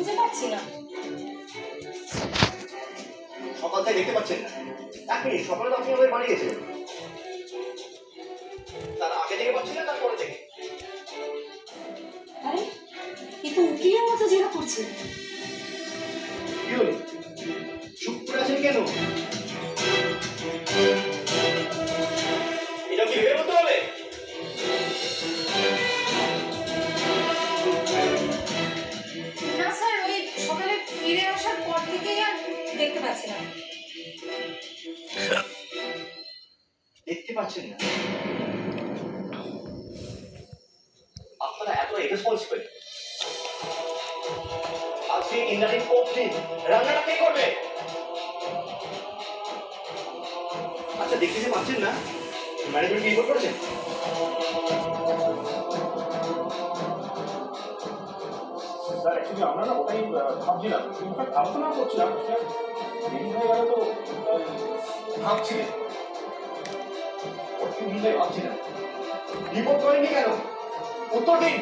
খুঁজে পাচ্ছি না। সকাল থেকে দেখতে পাচ্ছেন না? এক মিনিট, সকালে তো আপনি আমাদের বাড়ি গেছিলেন। তার আগে থেকে পাচ্ছেন না, তারপরে থেকে? আরে এ তো উকিলের মতো জেরা করছে। কি হলো, চুপ করে আছেন কেন? এটা কি ভেবে বলতে হবে? না স্যার, ওই সকালে ফিরে আসার পর থেকেই আর দেখতে পাচ্ছি না। দেখতে পাচ্ছেন না? আপনারা এত ইরেসপন্সিবল। আজকে ইন্টারনেট কোর্স রান্নাটা কে করবে? আচ্ছা, দেখতে যে পাচ্ছেন না, ম্যানেজমেন্ট রিপোর্ট করেছেন? স্যার অ্যাকচুয়ালি আমরা না ওটাই ভাবছিলাম, ইনফ্যাক্ট আলোচনা করছিলাম, দেরি হয়ে গেল তো ভাবছিলেন? ভাবছিলেন রিপোর্ট করেননি কেন? উত্তর দিন।